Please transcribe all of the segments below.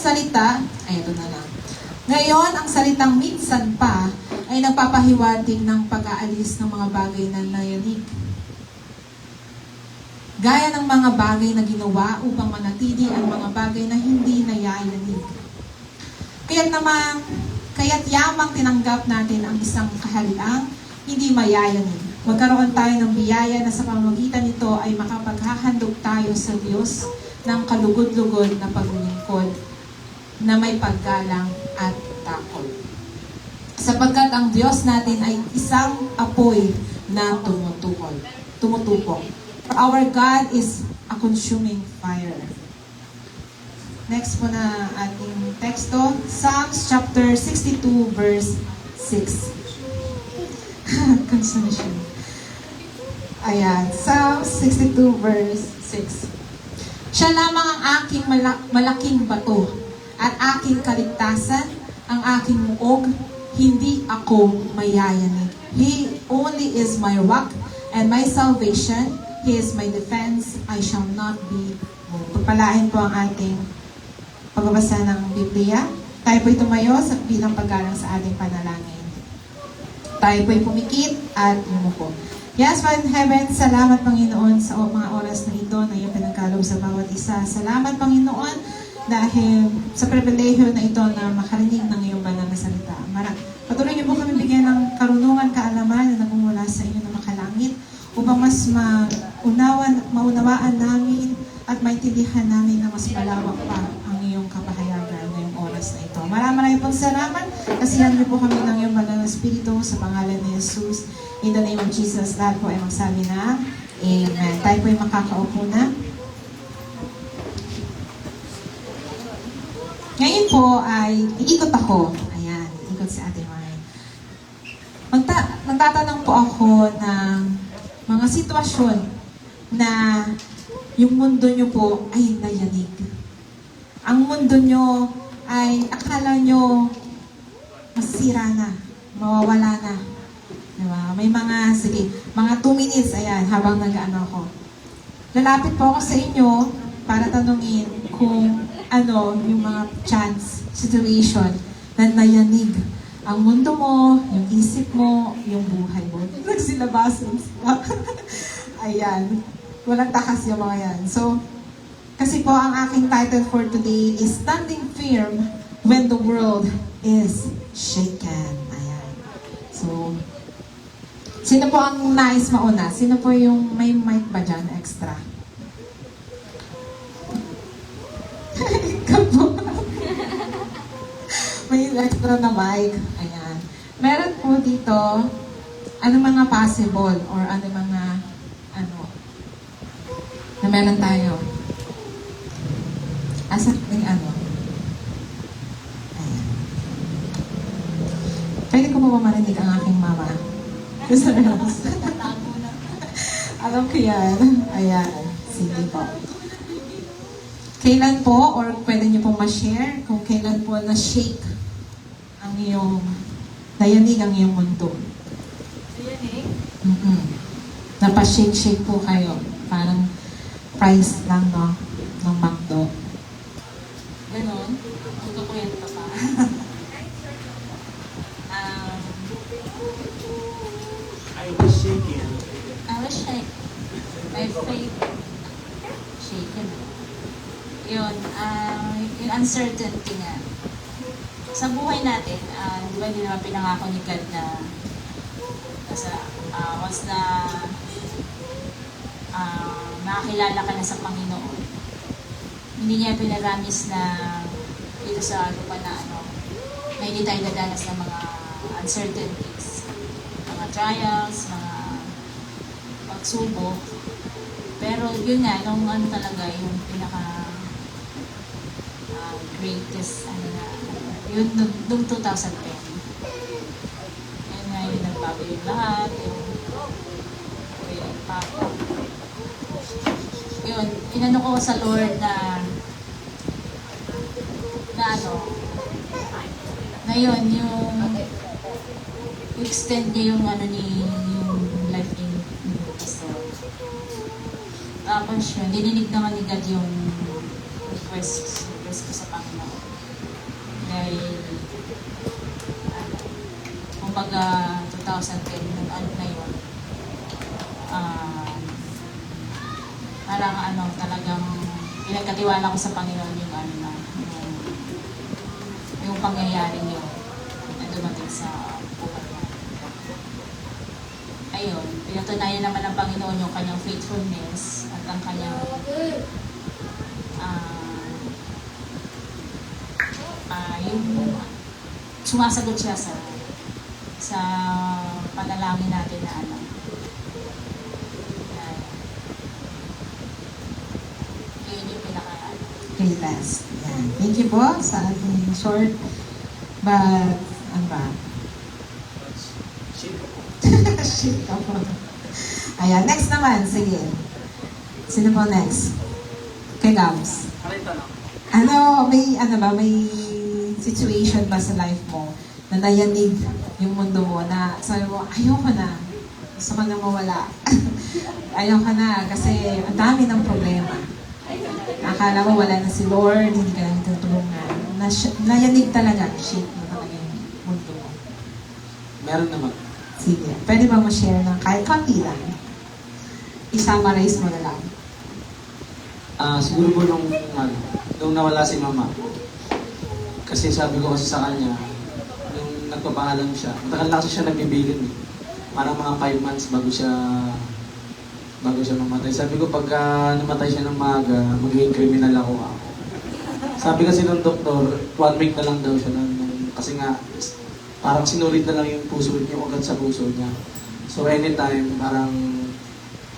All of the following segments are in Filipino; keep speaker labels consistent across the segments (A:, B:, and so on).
A: salita, ay ito na lang. Ngayon, ang salitang minsan pa ay nagpapahiwatig ng pag-aalis ng mga bagay na nayanig. Gaya ng mga bagay na ginawa upang manatili ang mga bagay na hindi nayayanig. Kaya't yamang tinanggap natin ang isang kahariang hindi mayayanig. Magkaroon tayo ng biyaya na sa pamamagitan nito ay makapaghahandog tayo sa Diyos ng kalugod-lugod na paglilingkod na may paggalang at takot. Sapagkat ang Diyos natin ay isang apoy na tumutupong. For our God is a consuming fire. Next po na ating teksto, Psalms chapter 62 verse 6. Consumption. Ayan, Psalms 62 verse 6. Siya lamang ang aking malaking bato at aking kaligtasan, ang aking muog, hindi ako mayayanig. He only is my rock and my salvation. He is my defense. I shall not be moved. Pagpalain po ang ating pagbabasa ng Biblia. Tayo po'y tumayo sa bilang paggalang sa ating panalangin. Tayo po'y pumikit at lumuko. Yes, Father in Heaven, salamat Panginoon sa mga oras na ito na iyong pinagkaloob sa bawat isa. Salamat Panginoon dahil sa pribilehiyo na ito na makarinig ng iyong banal na salita. Patuloy niyo po kami bigyan ng karunungan, kaalaman na nagmumula sa inyo na makalangit upang mas maunawaan namin at maintindihan namin na mas malawak pa ang iyong kapahayagan ngayong oras na ito. Maraming pong salamat kasi yan po kami ng iyong banal na Espiritu sa pangalan ni Jesus. In the name of Jesus, lahat po ay magsabi na Amen. Tayo po ay makakaupo na. Ngayon po ay iikot ako. Ayan, iikot si Ate Mari. Magtatanong po ako ng mga sitwasyon na yung mundo nyo po ay nayanig. Ang mundo nyo ay akala nyo masira na, mawawala na. Diba? May mga 2 minutes, ayan, habang nag-ano ako. Lalapit po ako sa inyo para tanungin kung ano yung mga chance, situation na nayanig ang mundo mo, yung isip mo, yung buhay mo. Nagsilabasan sila. Ayan. Walang takas yung mga yan. So, kasi po ang aking title for today is Standing Firm When the World is Shaken. Ayan. So, sino po ang nais mauna? Sino po yung may mic ba dyan extra? Ikaw po. May extra na mic. Ayan. Meron po dito, ano mga possible or ano mga, na meron tayo. Asa yung ano? Ayan. Pwede ko ba marinig ang aking mama? Gusto na alam ko yan. Ayan. Sige po. Kailan po, or pwede niyo pong ma-share kung kailan po na-shake ang iyong, nayanig ang iyong mundo.
B: Nayanig?
A: Napashake-shake po kayo. Parang price lang, no? Ng McDo.
B: Ganon? Magkakwento pa.
C: I was shaking.
B: I was shaken. My faith shaken. Yun, yung uncertainty nga. Sa buhay natin, di ba hindi naman pinangako ni God na once na nakakilala ka na sa Panginoon, hindi niya pinaramis na dito sa lupa na na hindi tayo dadanas ng mga uncertainties, mga trials, mga pagsubok. Pero yun nga, nung talaga, yung pinaka greatest, yun nung 2010. Yun nga yung nagbago yung lahat, yung papa. Yun, inano ko sa Lord na yun, yung extend niya yung yung life ni Pastor. Tapos yun, dininig naman ni God yung request ko sa Panginoon. Dahil, ano, kumbaga 2010, nung ano na yun, parang ano, talagang pinagkatiwala ko sa Panginoon yung ano na, yung pangyayaring yun na dumating sa buhay ko. Ayun, pinatunayan naman ng Panginoon yung kanyang faithfulness at ang kanyang yung sumasagot siya sa panalangin natin na ano. Yun yung pinaka
A: Okay, last. Yan. Thank you po sa ating short but, ano ba? Shit ka po. Ayan, next naman. Sige. Sino po next? Kay Gabs. Ano, may situation ba sa life mo na nayanig yung mundo mo na sabi mo, ayoko na. Gusto ko na mawala. Ayoko na kasi ang dami ng problema. Akala mo wala na si Lord, hindi ka lang tutulungan. Nayanig talaga, shake mo talaga yung mundo mo.
D: Meron naman.
A: Sige, pwede ba ma-share ng kahit konti lang? I-summarize mo na lang.
D: Siguro po nung nawala si mama. Kasi sabi ko kasi sa kanya, nung nagpapaalam siya, matagal na kasi siya nagbibilin eh. Parang mga 5 months bago siya mamatay. Sabi ko pagka namatay siya ng maaga, magiging kriminal ako. Sabi kasi ng doktor, 1 week na lang daw siya kasi nga parang sinulit na lang yung puso niya, ugat sa puso niya. So anytime, parang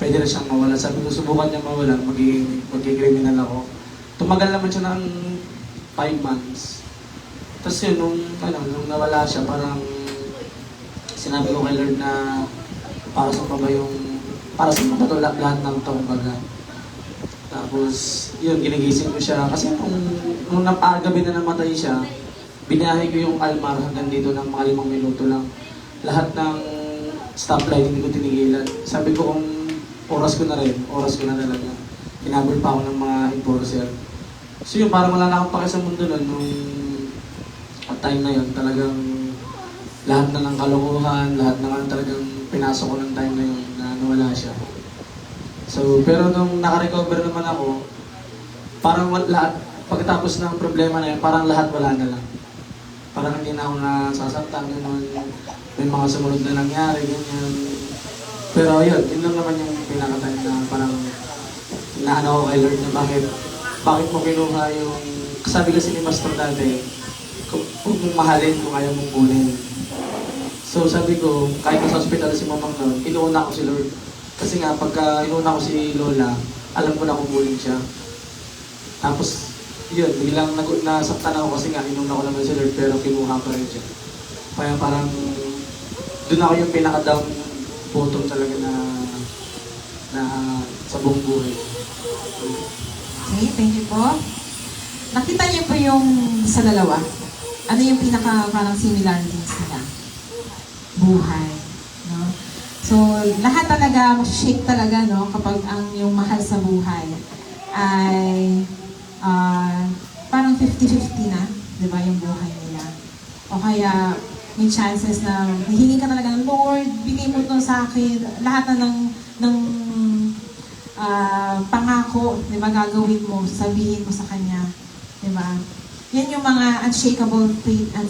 D: pwede na siyang mawala. Sabi ko, subukan niya mawala, magiging kriminal ako. Tumagal naman siya ng 5 months. Tapos yun, nung nawala siya, parang sinabi ko kay Lord na para sa lahat ng taong baga. Tapos, yun, ginigising ko siya. Kasi nung gabi na namatay siya, binahay ko yung Almar hanggang dito ng mga 5 minuto lang. Lahat ng stoplight hindi ko tinigilan. Sabi ko kung oras ko na talaga. Hinabol pa ako ng mga enforcer. So yun, parang wala na akong pake sa mundo nun. Nung time na yun, talagang lahat na ng kalokohan, lahat na talagang pinasok ko ng time na yun na nawala siya. So, pero nung naka-recover naman ako, parang lahat, pagkatapos ng problema na yun, parang lahat wala na lang. Parang hindi na ako nasasaktan, gano'n. May mga sumunod na nangyari, ganyan. Pero yun lang naman yung pinakatime na parang inaano ko kay Lord na bakit mo kinuha yung, sabi kasi ni Pastor dati, huwag mong mahalin kung ayaw mong kunin. So sabi ko, kahit nasa hospital si Mamang noon, inuuna ko si Lord. Kasi nga, pagka inuuna ko si Lola, alam ko na kung kunin siya. Tapos, yun, biglang nasaktan ako kasi nga, inuuna ko naman si Lord, pero kinuha pa rin siya. Kaya parang, doon ako yung pinaka-down bottom talaga na sa buong buhay.
A: Okay, thank you po. Nakita niyo po yung sa dalawa. Ano yung pinaka parang similarities nila? Buhay. No? So, lahat talaga, shake talaga, no? Kapag ang yung mahal sa buhay ay parang 50-50 na, di ba, yung buhay nila. O kaya, may chances na hihingi ka talaga ng Lord, bigay mo ito sa akin, lahat na ng pangako, di ba, gagawin mo, sabihin mo sa Kanya, di ba? Yan yung mga unshakable faith in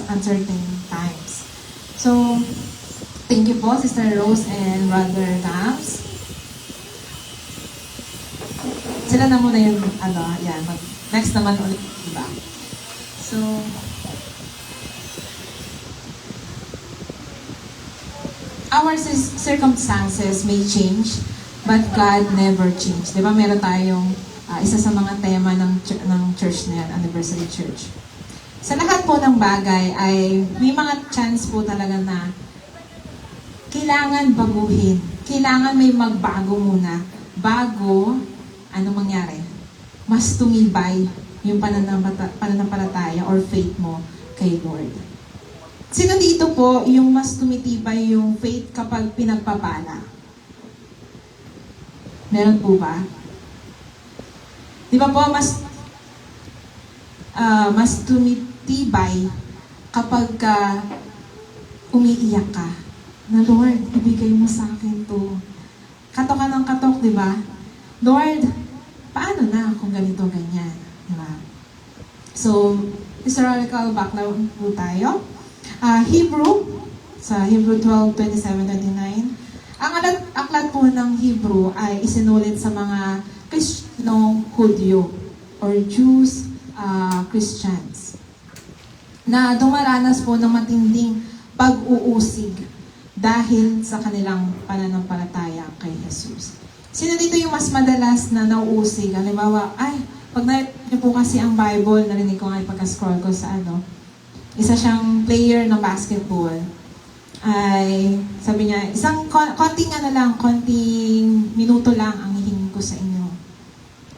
A: uncertain times. So, thank you po, Sister Rose and Brother Gams. Sila na muna yung, yan, next naman ulit, di ba? So, our circumstances may change, but God never changed. Di ba meron tayong isa sa mga tema ng church na yan, Anniversary Church. Sa lahat po ng bagay ay may mga chance po talaga na kailangan baguhin. Kailangan may magbago muna bago ano mangyari. Mas tumibay yung pananampalataya or faith mo kay Lord. Sino dito po yung mas tumitibay yung faith kapag pinagpapala? Meron po ba? Di ba po mas tumitibay tibay kapag umiiyak ka. Na Lord, ibigay mo sa akin to. Katok ka ng katok, di ba? Lord, paano na kung ganito, ganyan? Di ba? So, historical background po tayo. Hebrew, sa Hebrew 12:27-29. Ang aklat po ng Hebrew ay isinulit sa mga Kristiyanong Hudyo or Jews, Christians na dumaranas po ng matinding pag-uusig dahil sa kanilang pananampalataya kay Jesus. Sino dito yung mas madalas na nauusig? Halimbawa, pag niyo po kasi ang Bible, narinig ko nga pagka-scroll ko sa isa siyang player ng basketball, ay sabi niya, konting minuto lang ang hihingin ko sa inyo.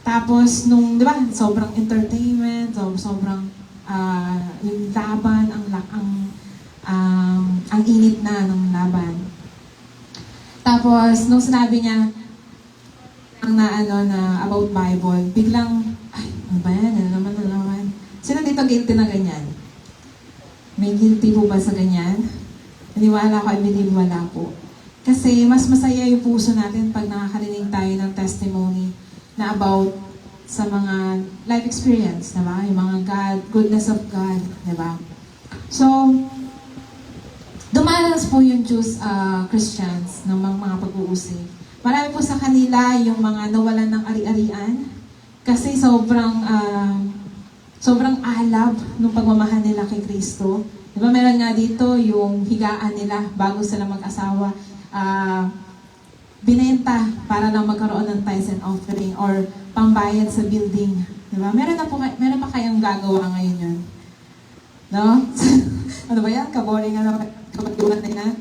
A: Tapos, di ba, sobrang entertainment, sobrang yung laban, ang init na ng laban. Tapos, nung sinabi niya, na about Bible, biglang, ano ba yan? Ano naman? Sino dito guilty na ganyan? May guilty po ba sa ganyan? Naniwala ko, I believe wala po. Kasi mas masaya yung puso natin pag nakakarinig tayo ng testimony na about sa mga life experience, diba? Yung mga goodness of God, diba? So, dumaranas po yung Jews, Christians, ng mga pag-uusig. Marami po sa kanila yung mga nawalan ng ari-arian kasi sobrang alab nung pagmamahal nila kay Kristo. Diba meron nga dito yung higaan nila bago sila mag-asawa, binenta para lang magkaroon ng tithes and offering or pambayad sa building. Diba? Meron pa kayong gagawa ngayon yun? No? Ano ba yan? Kaboring kabatuhan na yan?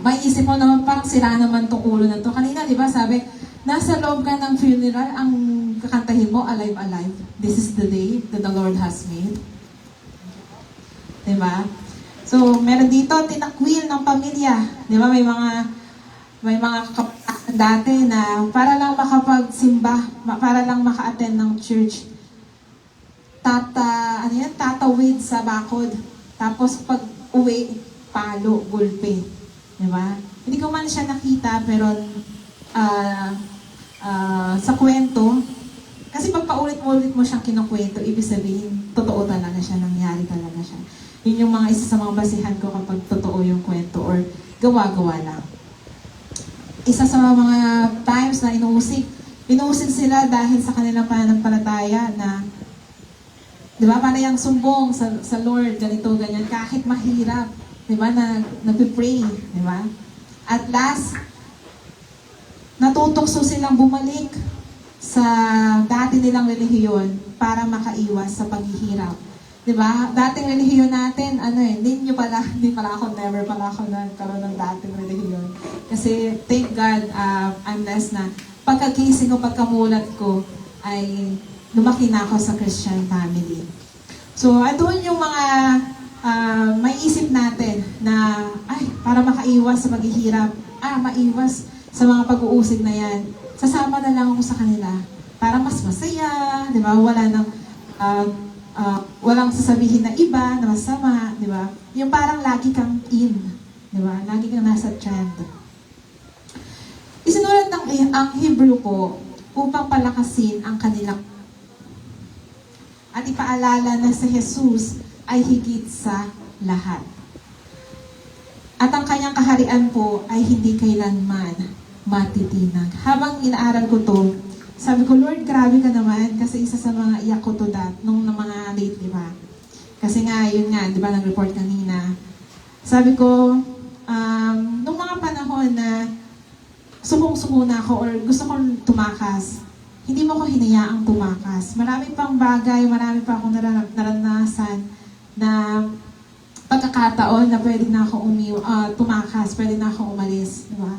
A: May isip mo naman, parang sira naman tong ulo na to. Kanina, di ba, sabi, nasa loob ka ng funeral, ang kakantahin mo, alive, alive. This is the day that the Lord has made. Di ba? So, meron dito, tinakwil ng pamilya. Di ba, may mga dati na para lang makapagsimba, para lang maka-attend ng church, tatawid sa bakod. Tapos pag uwi, palo, gulpe. Diba? Hindi ko man siya nakita, pero sa kwento, kasi pag paulit-ulit mo siyang kinukwento, ibig sabihin, totoo talaga siya, nangyari talaga siya. Yun yung mga isa sa mga basihan ko kapag totoo yung kwento or gawa-gawa lang. Isa sa mga times na inuusig sila dahil sa kanilang pananampalataya na, di ba, para yung sumbong sa Lord, ganito, ganyan, kahit mahirap, di ba, na nagpipray, di ba? At last, natutokso silang bumalik sa dati nilang relihiyon para makaiwas sa paghihirap. Di ba? Dating relihiyon natin, hindi pala ako, never pala ako nagkaroon ng dating relihiyon. Kasi, thank God, I'm blessed na pagkagising ko, pagkamulat ko, ay lumaki na ako sa Christian family. So, doon yung mga may isip natin na, para makaiwas sa paghihirap, maiwas sa mga pag-uusig na yan, sasama na lang ako sa kanila para mas masaya, di ba? Walang sasabihin na iba, na masama, di ba? Yung parang lagi kang in, di ba? Lagi kang nasa trend. Isinulat ang Hebrew po upang palakasin ang kanilang at ipaalala na si Jesus ay higit sa lahat. At ang kanyang kaharian po ay hindi kailanman matitinag. Habang inaaral ko to, sabi ko, Lord, grabe ka naman kasi isa sa mga iyak ko to nung mga late, di ba? Kasi nga, yun nga, di ba, nag-report kanina. Sabi ko, nung mga panahon na sumung-sumo na ako or gusto kong tumakas, hindi mo ko hinayaang tumakas. Marami pang bagay, marami pa akong naranasan na pagkakataon na pwede na ako tumakas, pwede na ako umalis, di ba?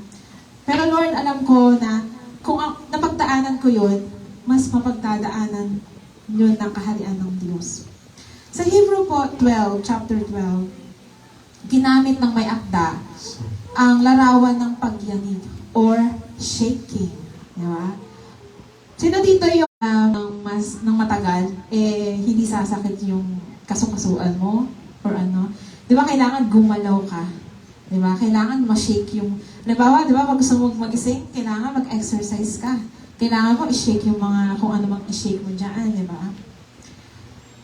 A: Pero Lord, alam ko na kung napagdaanan ko yun, mas mapagdadaanan yun ng kaharian ng Diyos. Sa Hebrew po, chapter 12, ginamit ng may akda ang larawan ng pagyanig or shaking. Di ba? Sino dito yung ng matagal, hindi hindi sasakit yung kasukasuan mo or ano. Di ba kailangan gumalaw ka? Di ba? Kailangan ma-shake yung... Halimbawa, di ba, pag gusto mo magising, kailangan mag-exercise ka. Kailangan mo i-shake yung mga, kung ano mang i-shake mo dyan, di ba?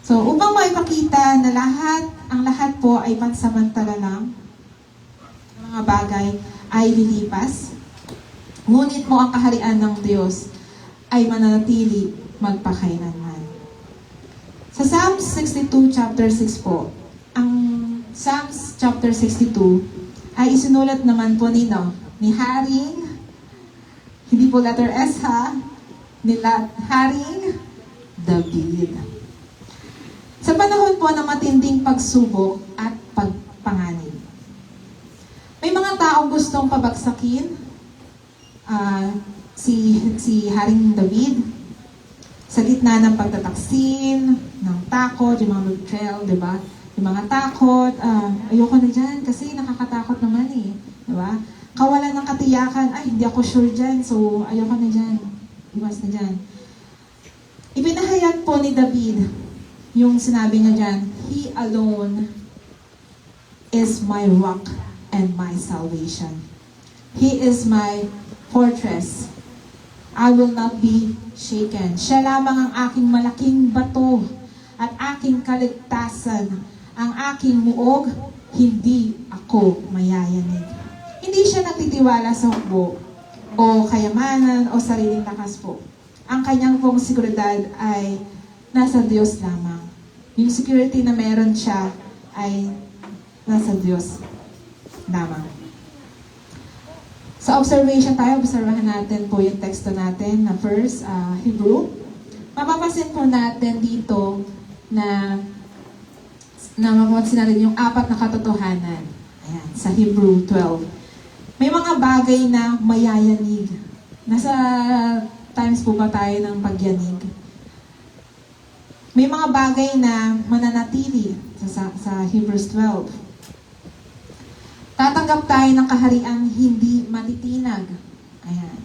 A: So, upang maipakita na ang lahat po ay pansamantala lang, ang mga bagay ay lilipas, ngunit mo ang kaharian ng Diyos ay mananatili magpakailanman. Sa Psalms 62, chapter 6 po, ang Psalms chapter 62 ay isinulat naman po ni Haring, hindi po letter S ha, Haring David. Sa panahon po ng matinding pagsubok at pagpanganib, may mga taong gustong pabagsakin si Haring David sa gitna ng pagtataksin, ng takot, yung mga betrayal, di ba? Yung mga takot, ayoko na dyan kasi nakakatakot naman eh. Di ba? Kawalan ng katiyakan, ay hindi ako sure dyan, so ayoko na dyan. Iwas na dyan. Ipinahayag po ni David yung sinabi niya dyan, He alone is my rock and my salvation. He is my fortress. I will not be shaken. Siya lamang ang aking malaking bato at aking kaligtasan. Ang aking muog, hindi ako mayayanig. Hindi siya nagtitiwala sa hukbo o kayamanan o sariling lakas po. Ang kanyang pong seguridad ay nasa Diyos lamang. Yung security na meron siya ay nasa Diyos lamang. Sa observation tayo, observahan natin po yung teksto natin na first, Hebrew. Mapapasin po natin dito na mapapansin natin yung 4 na katotohanan. Ayan, sa Hebrew 12. May mga bagay na mayayanig. Nasa times po ba tayo ng pagyanig? May mga bagay na mananatili sa Hebrews 12. Tatanggap tayo ng kahariang hindi matitinag. Ayan.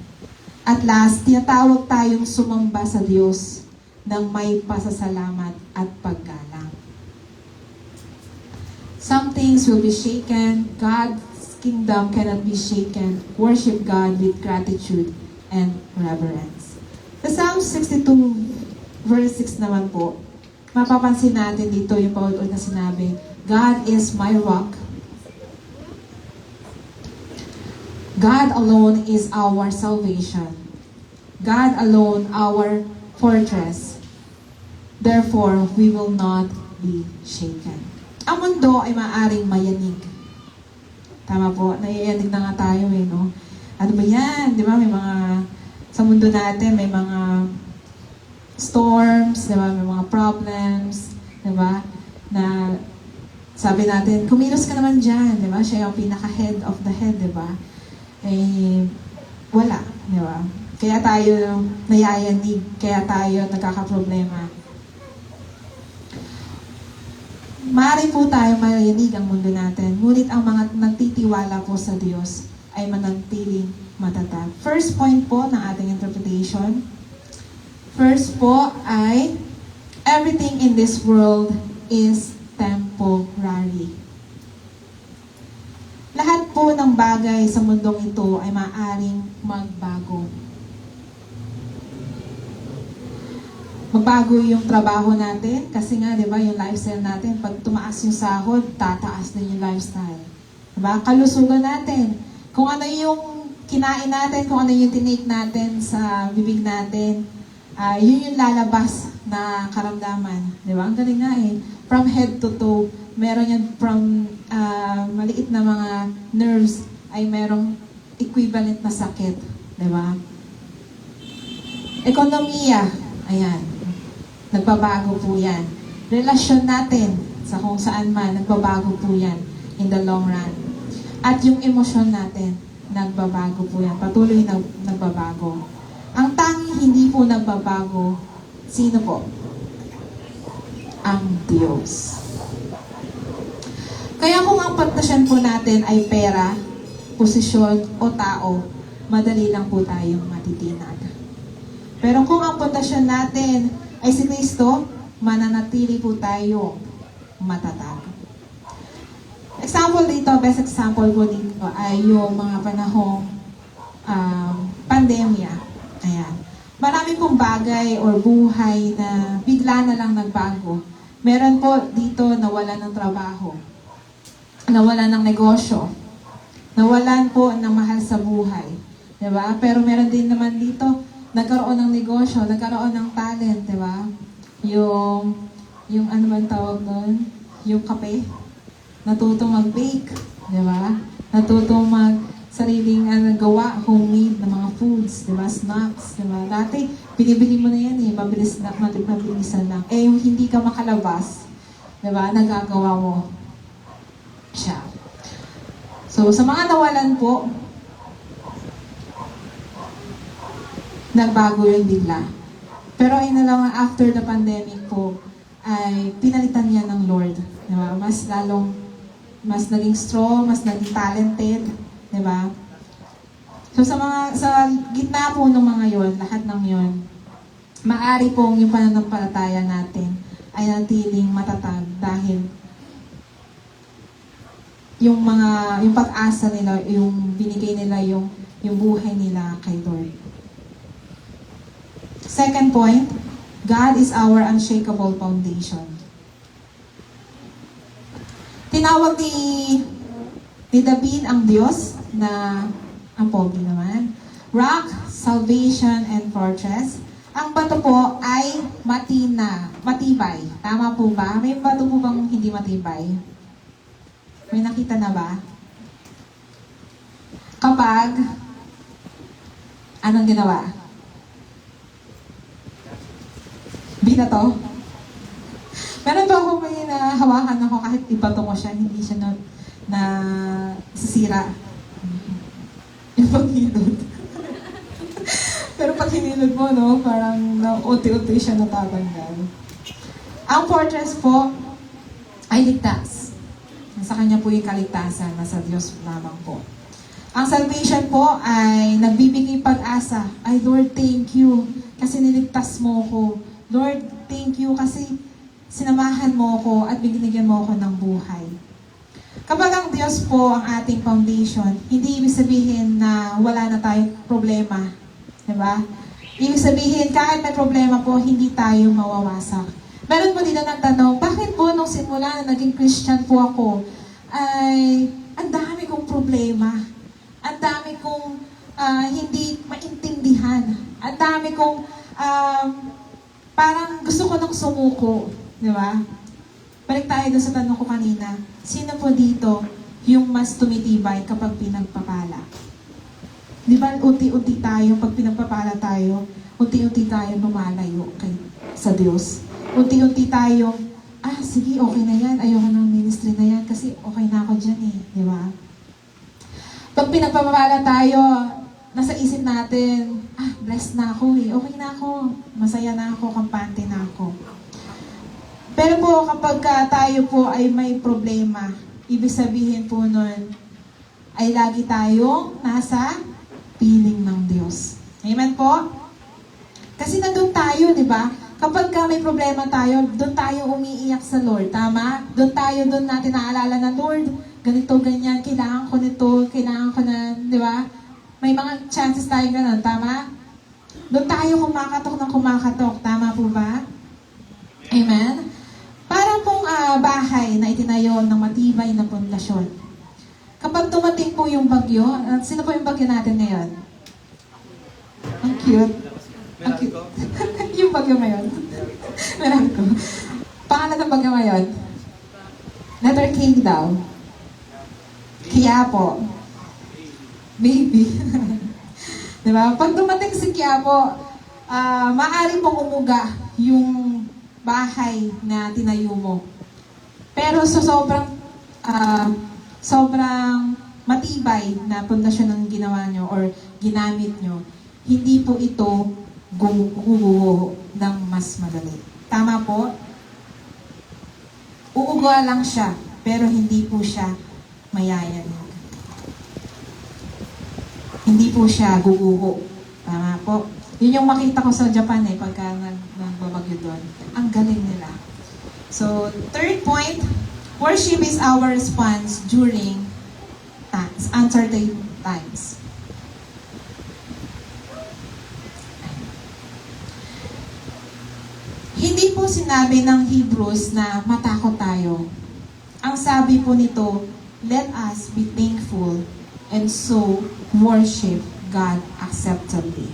A: At last, tinatawag tayong sumamba sa Diyos ng may pasasalamat at paggalang. Some things will be shaken. God's kingdom cannot be shaken. Worship God with gratitude and reverence. Sa Psalm 62, verse 6 naman po, mapapansin natin dito yung paulit na sinabi, God is my rock. God alone is our salvation. God alone our fortress. Therefore, we will not be shaken. Ang mundo ay maaaring mayanig. Tama po, naiyanig na nga tayo eh, no? Ano ba yan? Di ba, may mga, sa mundo natin, may mga storms, di ba, may mga problems, di ba, na sabi natin, kumilos ka naman dyan, di ba? Siya yung pinaka-head of the head, di ba? Eh, wala, di ba? Kaya tayo nayayanig, kaya tayo nagkakaproblema. Maaari po tayo mayayanig ang mundo natin, ngunit ang mga nagtitiwala po sa Diyos ay manantiling matatag. First point po ng ating interpretation. First po ay, everything in this world is temporary. Lahat po ng bagay sa mundong ito ay maaaring magbago. Magbago yung trabaho natin kasi nga, di ba, yung lifestyle natin, pag tumaas yung sahod, tataas din yung lifestyle. Di ba? Kalusugan natin. Kung ano yung kinain natin, kung ano yung tinake natin sa bibig natin, yun yung lalabas na karamdaman. Di ba? Ang galing nga eh. From head to toe, meron yan from maliit na mga nerves ay merong equivalent na sakit. Di ba? Ekonomiya, ayan. Nagbabago po yan. Relasyon natin sa kung saan man, nagbabago po yan in the long run. At yung emosyon natin, nagbabago po yan. Patuloy na nagbabago. Ang tanging hindi po nagbabago, sino po? Ang Diyos. Kaya kung ang pagtasyan po natin ay pera, posisyon o tao, madali lang po tayong matitinag. Pero kung ang pundasyon natin ay si Kristo, mananatili po tayo matatag. Example dito, best example po dito ay yung mga panahong pandemya. Ayan. Marami pong bagay or buhay na bigla na lang nagbago. Meron po dito nawalan ng trabaho, nawalan ng negosyo, nawalan po ng mahal sa buhay. Diba? Pero meron din naman dito, nagkaroon ng negosyo, nagkaroon ng talent, diba? Yung ano man tawag nun? Yung kape. Natutong mag-bake, diba? Natutong sariling gawa, homemade na mga foods, diba? Snacks, diba? Dati, binibili mo na yan mabilisan lang. Eh, yung hindi ka makalabas, diba? Nagagawa mo siya. So, sa mga nawalan po, nagbago yun bigla. Pero ay na lang after the pandemic po, ay pinalitan niya ng Lord. Diba? Mas naging strong, mas naging talented. Diba? So sa gitna po ng mga yon, lahat ng yon, maaari pong yung pananampalataya natin ay natiling matatag dahil yung pag-asa nila, yung binigay nila yung buhay nila kay Lord. Second point, God is our unshakable foundation. Tinawag ni David ang Diyos na, ang pogi naman, rock, salvation, and fortress. Ang bato po ay matibay. Tama po ba? May bato po bang hindi matibay? May nakita na ba? Kapag, anong ginawa? Binato? Meron ba ako may nahawakan ako kahit ibato ko siya, hindi siya na sisira. Yung pag-hinod. Pero pag hinilod mo, no, parang unti-unti siya natatanggal. Ang fortress po ay ligtas. Sa kanya po yung kaligtasan, nasa Diyos lamang po. Ang salvation po ay nagbibigay pag-asa. Ay, Lord, thank you kasi niligtas mo ko. Lord, thank you kasi sinamahan mo ko at binigyan mo ko ng buhay. Kapag ang Diyos po ang ating foundation, hindi ibig sabihin na wala na tayong problema. Diba? Ibig sabihin, kahit may problema po, hindi tayo mawawasak. Meron po dito nagtanong, bakit po nung simula na naging Christian po ako, ay ang dami kong problema. Ang dami kong hindi maintindihan. Ang dami kong parang gusto ko nang sumuko. Di ba? Balik tayo doon sa tanong ko kanina. Sino po dito yung mas tumitibay kapag pinagpapala? Di ba unti-unti tayo, pag pinagpapala tayo, unti-unti tayo lumalayo sa Diyos. Unti-unti tayo, sige, okay na yan. Ayoko ng ministry na yan kasi okay na ako dyan eh. Di ba? Pag pinagpapala tayo, nasa isip natin, blessed na ako eh. Okay na ako. Masaya na ako, kampante na ako. Pero po, kapag tayo po ay may problema, ibig sabihin po nun, ay lagi tayong nasa piling ng Diyos. Amen po? Kasi nandun tayo, di ba? Kapag may problema tayo, doon tayo umiiyak sa Lord. Tama? Doon natin naalala na, Lord, ganito, ganyan, kailangan ko nito, kailangan ko na, di ba? May mga chances tayo ganun, tama? Doon tayo kumakatok. Tama po ba? Amen? Para pong bahay na itinayo ng matibay na pundasyon. Kapag tumating po yung bagyo, sino po yung bagyo natin ngayon? Ang cute. Ang cute. Yung bagyo ngayon. Meron ko. Pangalan ng bagyo ngayon? Letter K daw. Quiapo. Baby. Diba? Pag dumating si Quiapo, maaari pong umuga yung bahay na tinayo mo. Pero sa sobrang matibay na pundasyon ng ginawa nyo or ginamit nyo, hindi po ito gumuguho ng mas madali. Tama po? Uuga lang siya, pero hindi po siya mayayanig. Hindi po siya guguho. Tama po? Yun yung makita ko sa Japan pagka nagbabagyo doon. Ang galing nila. So, third point, worship is our response during times, uncertain times. Hindi po sinabi ng Hebrews na matakot tayo. Ang sabi po nito, let us be thankful and so worship God acceptably.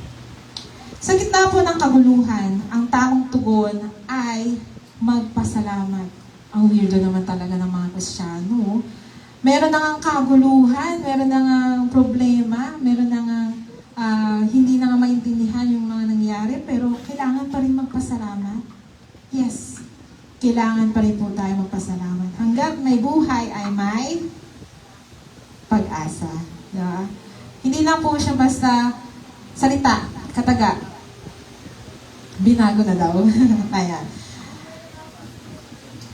A: Sa gitna po ng kaguluhan, ang taong tugon ay magpasalamat. Ang weirdo naman talaga ng mga Kristiyano. Meron na nga kaguluhan, meron na nga problema, meron na nga hindi na nga maintindihan yung mga nangyari, pero kailangan pa rin magpasalamat. Yes, kailangan pa rin po tayo magpasalamat. Hanggang may buhay ay may pag-asa. Diba? Hindi lang po siya basta salita, kataga. Binago na daw. Ayan.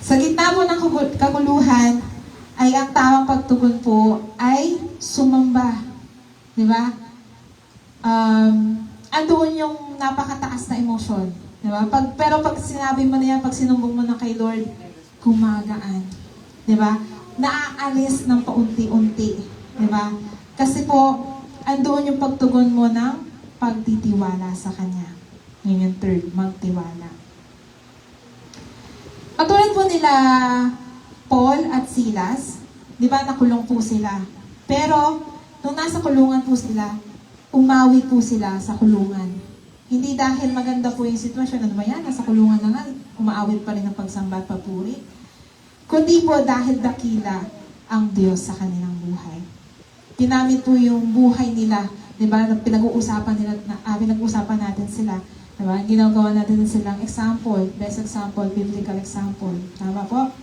A: Sa gitna po ng kaguluhan, ay ang tamang pagtugon po ay sumamba. Di ba? Andoon yung napakataas na emosyon. Di ba? Pero pag sinabi mo na yan, pag sinumbong mo na kay Lord, gumagaan. Di ba? Naaalis ng paunti-unti. Di ba? Kasi po, andoon yung pagtugon mo ng pagtitiwala sa Kanya. Yun yung third, magtiwala. Katulad po nila Paul at Silas, di ba nakulong po sila. Pero, nung nasa kulungan po sila, umawi po sila sa kulungan. Hindi dahil maganda po yung sitwasyon, ano ba yan, nasa kulungan na nga, umaawit pa rin ng pagsamba at papuri. Kundi po dahil dakila ang Diyos sa kanilang buhay. Ginamit po yung buhay nila, di ba, pinag-uusapan natin sila. Diba? Ginagawa natin silang example, best example, biblical example. Tama po?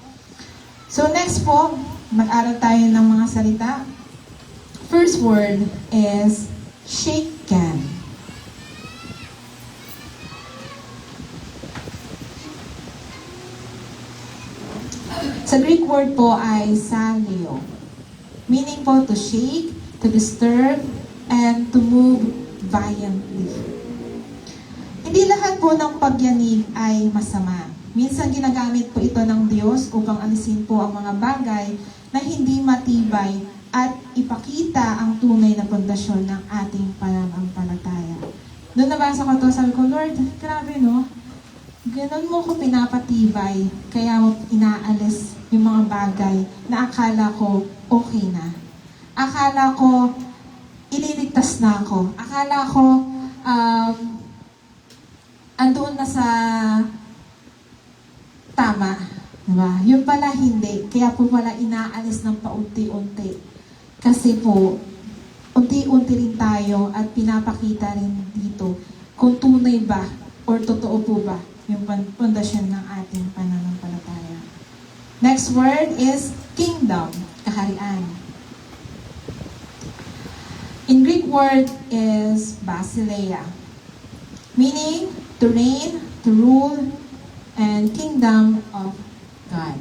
A: So next po, mag-aral tayo ng mga salita. First word is shaken. Sa Greek word po ay salio. Meaning po to shake, to disturb, and to move violently. Hindi lahat po ng pagyanig ay masama. Minsan ginagamit po ito ng Diyos upang alisin po ang mga bagay na hindi matibay at ipakita ang tunay na pundasyon ng ating pananampalataya. Doon nabasa ko to, sabi ko, Lord, grabe no? Ganon mo ko pinapatibay, kaya mo inaalis yung mga bagay na akala ko okay na. Akala ko ililigtas na ako. Akala ko andoon na sa tama. Diba? Yung pala hindi. Kaya po pala inaalis ng paunti-unti. Kasi po, unti-unti rin tayo at pinapakita rin dito kung tunay ba or totoo po ba yung pundasyon ng ating pananampalataya. Next word is kingdom, kaharian. In Greek word is basileia, meaning to reign, to rule, and kingdom of God.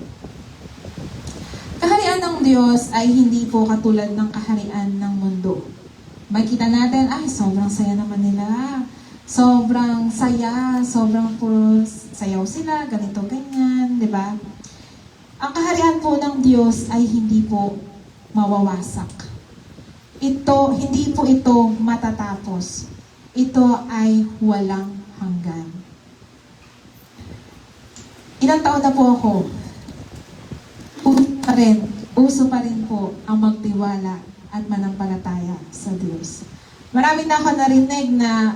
A: Kaharian ng Diyos ay hindi po katulad ng kaharian ng mundo. Makikita natin, ay, sobrang saya naman nila. Sobrang saya, sobrang puro sayaw sila, ganito, ganyan, di ba? Ang kaharian po ng Diyos ay hindi po mawawasak. Hindi po ito matatapos. Ito ay walang hanggan. Ilang taon na po ako, uso pa rin po ang magtiwala at manampalataya sa Diyos. Marami na ako narinig na,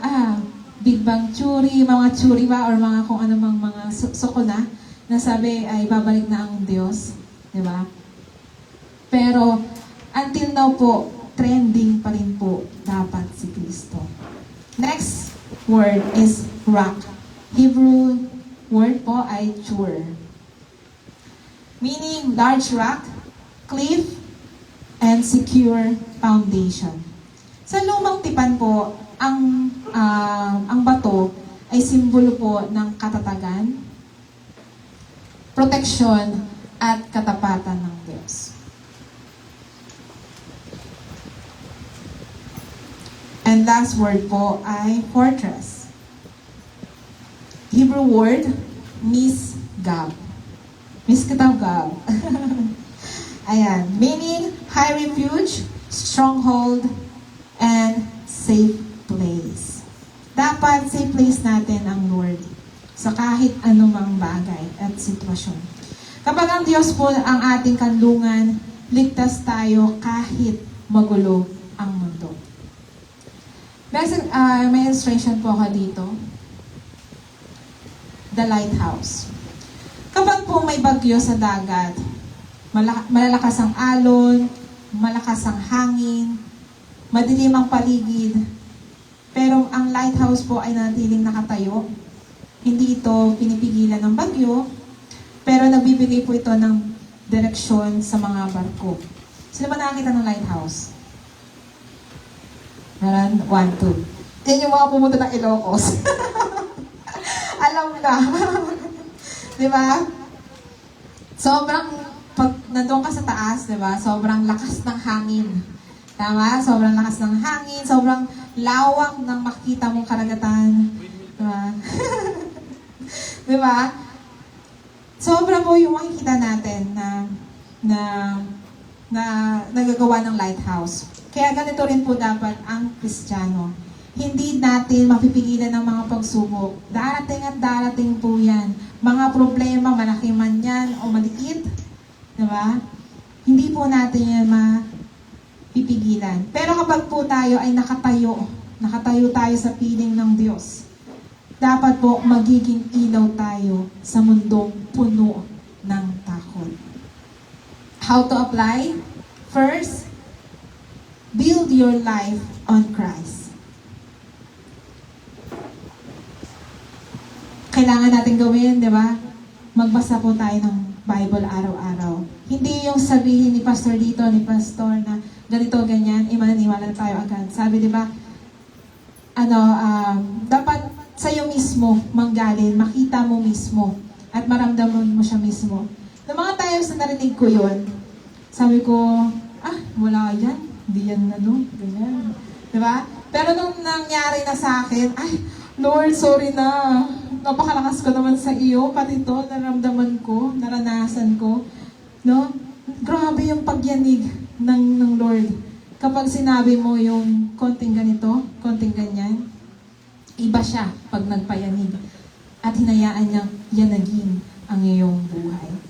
A: Big Bang Theory, mga theory ba, or mga kung anumang mga suko na sabi ay babalik na ang Diyos. Diba? Pero, until now po, trending pa rin po dapat si Kristo. Next word is rock. Hebrew word po ay chur. Meaning large rock, cliff, and secure foundation. Sa lumang tipan po, ang bato ay simbolo po ng katatagan, proteksyon, at katapatan ng Diyos. And last word po ay fortress. Hebrew word, misgab. Misgab. Ayan. Meaning, high refuge, stronghold, and safe place. Dapat safe place natin ang Lord sa kahit anumang bagay at sitwasyon. Kapag ang Diyos po ang ating kanlungan, ligtas tayo kahit magulo ang mundo. May illustration po ako dito. The lighthouse. Kapag po may bagyo sa dagat, malalakas ang alon, malakas ang hangin, madilim ang paligid, pero ang lighthouse po ay nanatiling nakatayo. Hindi ito pinipigilan ng bagyo, pero nagbibigay po ito ng direksyon sa mga barko. Sino ba nakakita ng lighthouse? Meron? 1, 2. Yan yung mga pumunta ng Ilocos. Alam na. Di ba? Sobrang, pag nandun ka sa taas, di ba? Sobrang lakas ng hangin. Tama? Sobrang lakas ng hangin, sobrang lawak ng makita mong karagatan. Di ba? Di ba? Sobra po yung makikita natin na nagagawa ng lighthouse. Kaya ganito rin po dapat ang Kristiyano. Hindi natin mapipigilan ng mga pagsubok. Darating at darating po yan. Mga problema, malaki man yan o maliit. Diba? Hindi po natin yan mapipigilan. Pero kapag po tayo ay nakatayo tayo sa piling ng Diyos, dapat po magiging ilaw tayo sa mundong puno ng takot. How to apply? First, build your life on Christ. Kailangan natin gawin, di ba? Magbasa po tayo ng Bible araw-araw. Hindi yung sabihin ni pastor dito, ni pastor na ganito, ganyan, imananiwala tayo agad. Sabi, di ba, dapat sa'yo mismo manggaling, makita mo mismo, at maramdaman mo siya mismo. Noong mga times na narinig ko yun, sabi ko, wala yan, hindi yan ganyan. Diba? Pero nung nangyari na sa akin, Lord, sorry na. Napakalakas ko naman sa iyo, pati ito, naramdaman ko, naranasan ko. No? Grabe yung pagyanig ng Lord. Kapag sinabi mo yung konting ganito, konting ganyan, iba siya pag nagpayanig at hinayaan niyang yanagin ang iyong buhay.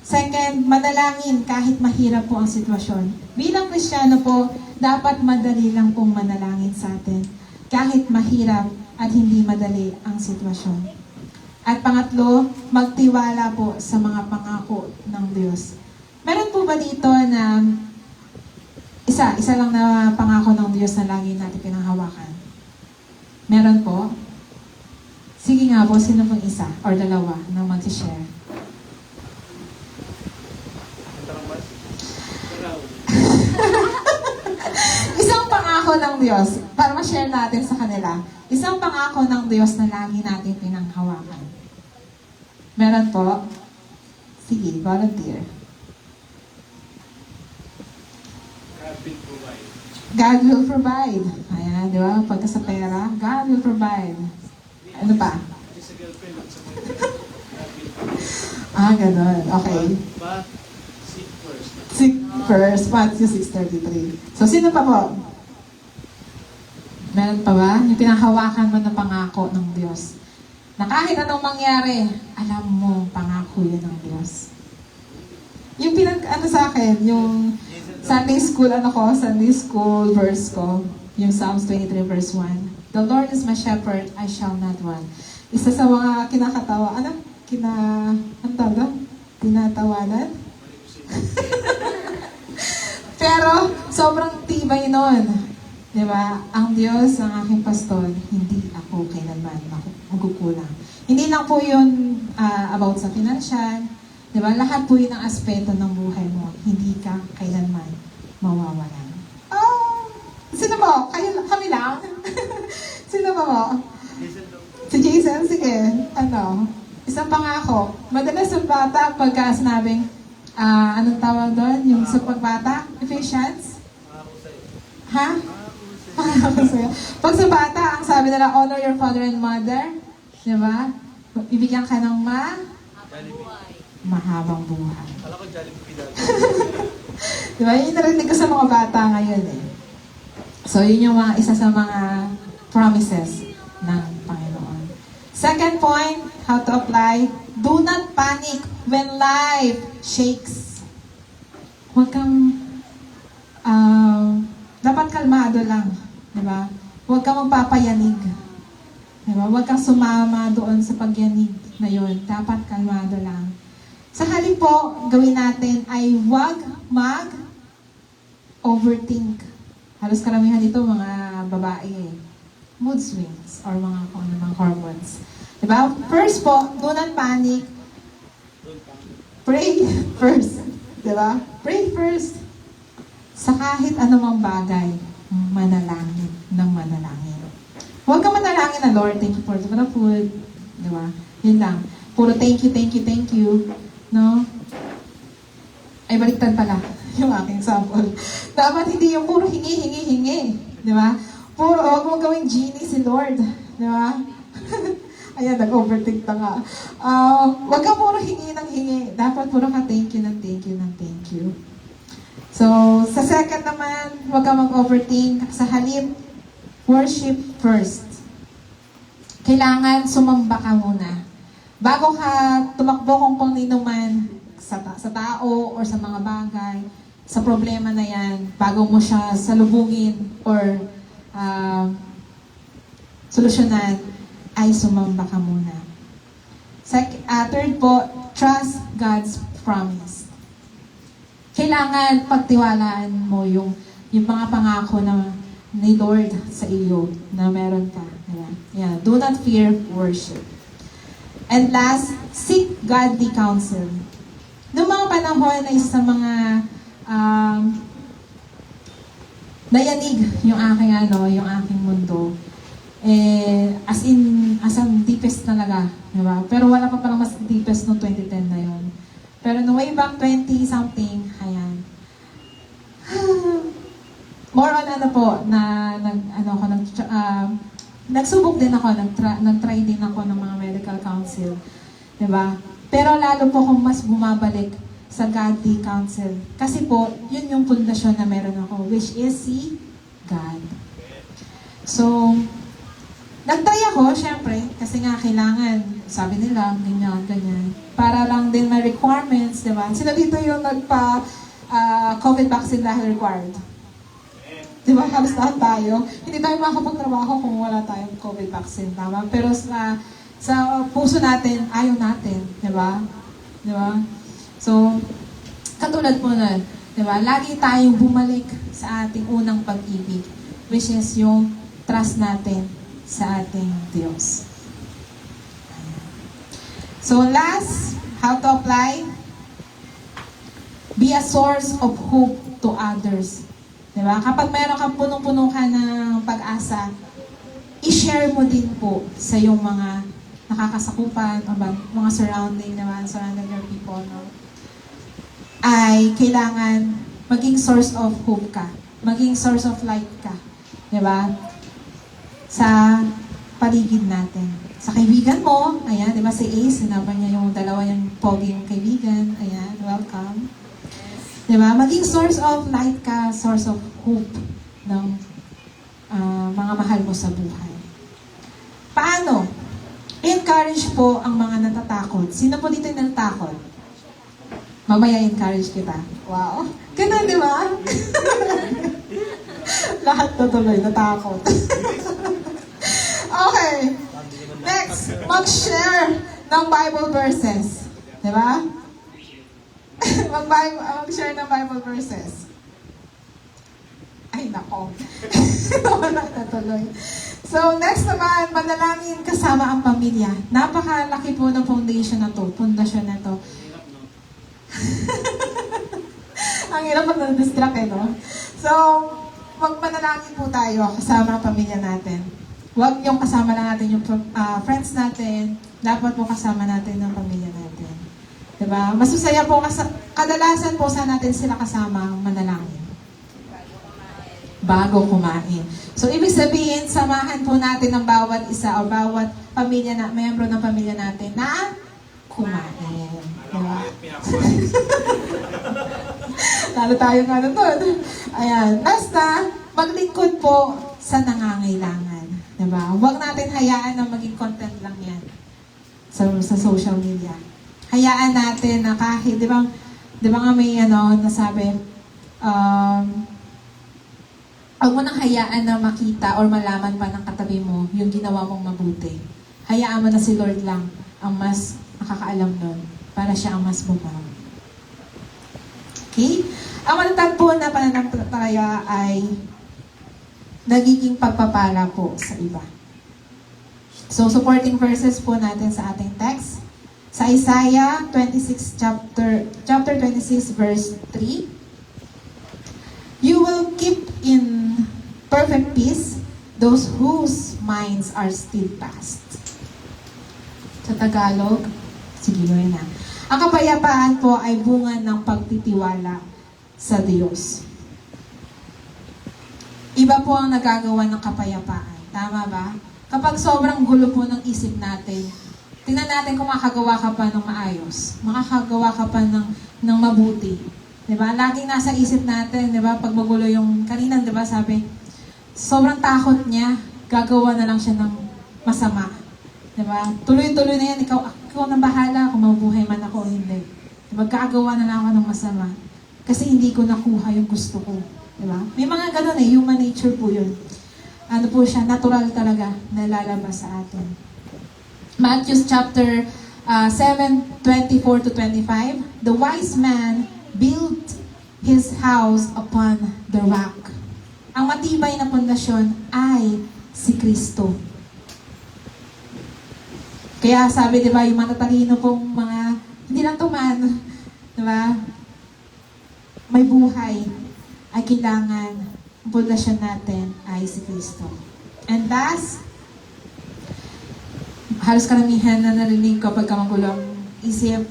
A: Second, manalangin kahit mahirap po ang sitwasyon. Bilang Kristiyano po, dapat madali lang pong manalangin sa atin kahit mahirap at hindi madali ang sitwasyon. At pangatlo, magtiwala po sa mga pangako ng Diyos. Meron po ba dito na isa lang na pangako ng Diyos na lagi natin pinanghawakan? Meron po? Sige nga po, sino pong isa or dalawa na mag-share? Isang pangako ng Diyos, para ma-share natin sa kanila, isang pangako ng Diyos na lagi natin pinanghawakan. Meron po? Sige, volunteer. God will provide. Ayan, di ba? Pagka sa pera, God will provide. Ano pa? Ganun. Okay.
C: But seek first.
A: Seek first, Matthew 6:33. So, sino pa po? Meron pa ba? Yung pinanghawakan mo na pangako ng Diyos. Na kahit anong mangyari, alam mo, pangako yan ng Diyos. Yung sa akin, yung Sunday school verse ko, yung Psalms 23 verse 1. The Lord is my shepherd, I shall not want. Isa sa mga kinakatawa, tinatawanan? Pero, sobrang tibay nun. Diba? Ang Diyos, ang aking pastor, hindi ako kailanman magkukulang. Hindi lang po yun about sa financial. Diba? Lahat po yun ang aspeto ng buhay mo. Hindi ka kailanman mawawalan. Sino mo? Kami lang? Sino ba mo? Si Jason, sige. Isang pangako. Madalas yung bata, pagka sinabing, anong tawag doon? Yung sa pagbata? Ephesians? Ha? Pag sa bata, ang sabi nila, honor your father and mother. Diba? Bibigyan ka ng
C: Jollibee.
A: mahabang buhay.
C: Kala ko Jollibee dati.
A: Di ba? Yun yung narinig ko sa mga bata ngayon eh. So, yun yung mga, isa sa mga promises ng Panginoon. Second point, how to apply, do not panic when life shakes. Huwag kang, dapat kalmado lang. Di ba? Huwag kang magpapayanig. Di ba? Huwag kang sumama doon sa pagyanig na yun. Dapat kalmado lang. Sa halip po, gawin natin ay huwag mag-overthink. Halos karamihan dito mga babae eh. Mood swings or mga kung ano mga hormones. Diba? First po, do not panic. Pray first. Diba? Pray first. Sa kahit anumang bagay, manalangin ng manalangin. Huwag ka manalangin na, Lord, thank you for the food. Diba? Yun lang. Puro thank you, thank you, thank you. No? Ay, baliktad pala yung aking sample. Dapat hindi yung puro hingi, hingi, hingi. Di ba? Puro, huwag mong gawing genie si Lord. Di ba? Ayan, nag-overthink na nga. Huwag ka puro hingi ng hingi. Dapat puro ka thank you ng thank you ng thank you. So, sa second naman, huwag ka mag-overthink. Sa halip, worship first. Kailangan sumamba ka muna. Bago ka tumakbo kung kanino man sa tao or sa mga bagay, sa problema na yan, bago mo siya salubungin or solusyonan, ay sumamba ka muna. Third po, trust God's promise. Kailangan pagtiwalaan mo yung mga pangako na ni Lord sa iyo na meron ka. Ayan. Do not fear worship. And last, seek godly counsel. Noong mga panahon na isa sa mga nayanig yung aking mundo. As ang deepest talaga, di ba? Pero wala pa palang mas deepest noong 2010 na yun. Pero no way back 20-something, ayan. More on nagsubok din ako, nag-try din ako ng mga medical counsel. Diba? Pero lalo po kung mas bumabalik sa godly counsel. Kasi po, yun yung pundasyon na meron ako, which is si God. So, nag-try ako, syempre, kasi nga kailangan, sabi nila, ganyan, ganyan. Para lang din may requirements, diba? Sila dito yung COVID vaccine dahil required. Di ba, halos lahat tayo. Hindi tayo makakapagtrabaho kung wala tayong COVID vaccine, tama? Pero sa puso natin, ayaw natin, di ba? Di ba? So, katulad po nun, di ba? Lagi tayong bumalik sa ating unang pag-ibig, which is yung trust natin sa ating Diyos. So, last, how to apply? Be a source of hope to others. Diba? Kapag mayroon kang punong-puno ka ng pag-asa, i-share mo din po sa iyong mga nakakasakupan o mga surrounding your people, no? Ay kailangan maging source of hope ka. Maging source of light ka. Diba? Sa paligid natin. Sa kaibigan mo, ayan, diba si Ace, sinabi niya yung dalawa yung poging kaibigan. Ayan, welcome. Diba? Maging source of light ka, source of hope ng mga mahal mo sa buhay. Paano? Encourage po ang mga natatakot. Sino po dito yung natatakot? Mamaya encourage kita. Wow! Ganun, di ba? Lahat na tuloy, natakot. Okay. Next, mag-share ng Bible verses. Di ba? Mag-share ng Bible verses. Ay, nako. Wala na tuloy. So, next naman, manalangin kasama ang pamilya. Napakalaki po ng foundation na to. Pundasyon na to. Ang hirap pag na-distract no? So, magpanalangin po tayo kasama ang pamilya natin. Huwag yung kasama lang natin yung friends natin. Dapat po kasama natin ang pamilya natin. Diba? Mas masaya po kasi kadalasan po sa natin sila kasama manalangin. Bago kumain. So, ibig sabihin, samahan po natin ang bawat isa o bawat miyembro ng pamilya natin na kumain. Diba? Lalo tayo nga doon. Ayan. Basta, maglingkod po sa nangangailangan. Diba? Huwag natin hayaan na maging content lang yan sa social media. Hayaan natin na kahit, di ba nga may nasabi, huwag mo nang hayaan na makita or malaman pa ng katabi mo yung ginawa mong mabuti. Hayaan mo na si Lord lang ang mas nakakaalam nun para siya ang mas bumaw. Okay? Ang matatagpo na pananampalataya ay nagiging pagpapala po sa iba. So, supporting verses po natin sa ating text. Sa Isaiah 26, chapter 26, verse 3. You will keep in perfect peace those whose minds are steadfast. Sa Tagalog, sige mo na. Ang kapayapaan po ay bunga ng pagtitiwala sa Diyos. Iba po ang nagagawa ng kapayapaan. Tama ba? Kapag sobrang gulo po ng isip natin, tingnan natin kung makakagawa ka pa ng maayos. Makakagawa ka pa ng mabuti. Diba? Laging nasa isip natin, diba? Pag magulo yung, kanina, diba, sabi, sobrang takot niya, gagawa na lang siya ng masama. Diba? Tuloy-tuloy na yan, ikaw nang bahala kung mabuhay man ako o hindi. Diba? Gagawa na lang ako ng masama. Kasi hindi ko nakuha yung gusto ko. Diba? May mga ganun human nature po yun. Ano po siya, natural talaga na lalabas sa atin. Matthew chapter 7:24 to 25. The wise man built his house upon the rock. Ang matibay na pundasyon ay si Kristo. Kaya sabi, di ba, yung matatalino pong mga, hindi lang tuman, di ba, may buhay, ay kailangan, ang pundasyon natin ay si Kristo. And thus, halos karamihan na narinig ko pagka magulong isip,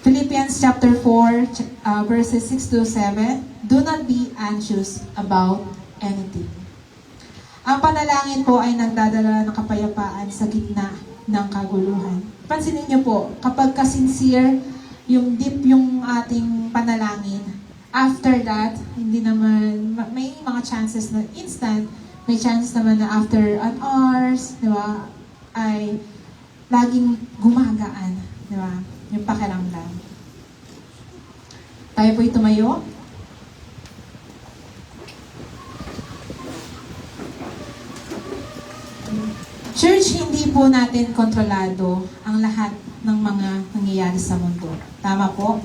A: Philippians chapter 4, verses 6 to 7, do not be anxious about anything. Ang panalangin po ay nagdadala ng kapayapaan sa gitna ng kaguluhan. Pansinin niyo po, kapag ka-sincere, yung deep yung ating panalangin, after that, hindi naman, may mga chances na instant, may chances naman na after an hours, di ba, ay laging gumagaan, di ba, yung pakiramdam. Tayo po'y tumayo. Church, hindi po natin kontrolado ang lahat ng mga nangyayari sa mundo. Tama po?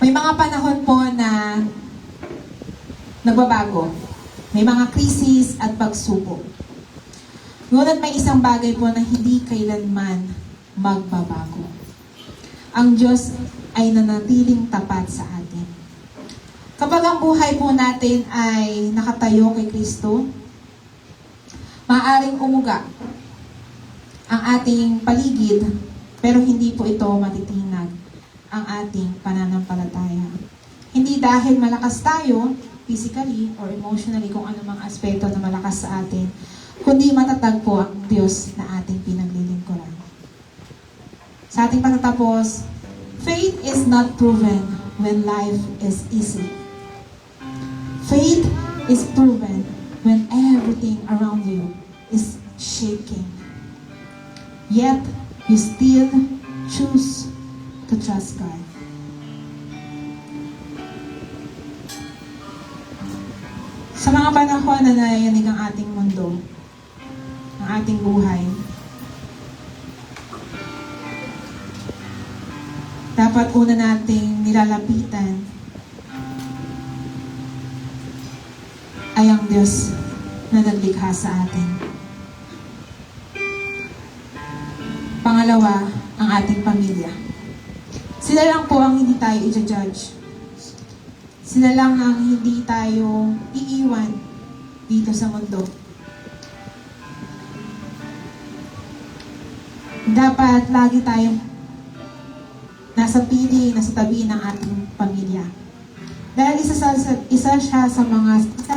A: May mga panahon po na nagbabago. May mga krisis at pagsubok. Ngunit may isang bagay po na hindi kailanman magbabago. Ang Diyos ay nanatiling tapat sa atin. Kapag ang buhay po natin ay nakatayo kay Kristo, maaaring umuga ang ating paligid, pero hindi po ito matitinag ang ating pananampalataya. Hindi dahil malakas tayo, physically or emotionally, kung anumang aspeto na malakas sa atin, kundi matatag po ang Diyos na ating pinaglilingkuran. Sa ating patatapos, faith is not proven when life is easy. Faith is proven when everything around you is shaking. Yet, you still choose to trust God. Sa mga panahon na nayayanig ang ating mundo, ang ating buhay, dapat una nating nilalapitan ay ang Diyos na naglikha sa atin. Pangalawa, ang ating pamilya. Sila lang po ang hindi tayo i-judge. Sila lang ang hindi tayo iiwan dito sa mundo. Dapat lagi tayong nasa tabi ng ating pamilya. Dahil isa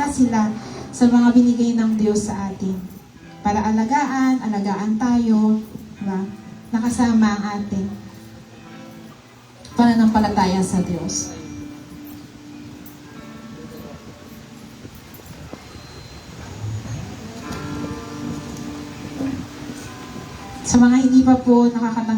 A: sila sa mga binigay ng Diyos sa atin. para alagaan tayo, diba? Nakasama ang ating pananampalataya sa Diyos. Sa mga hindi pa po nakakatanggap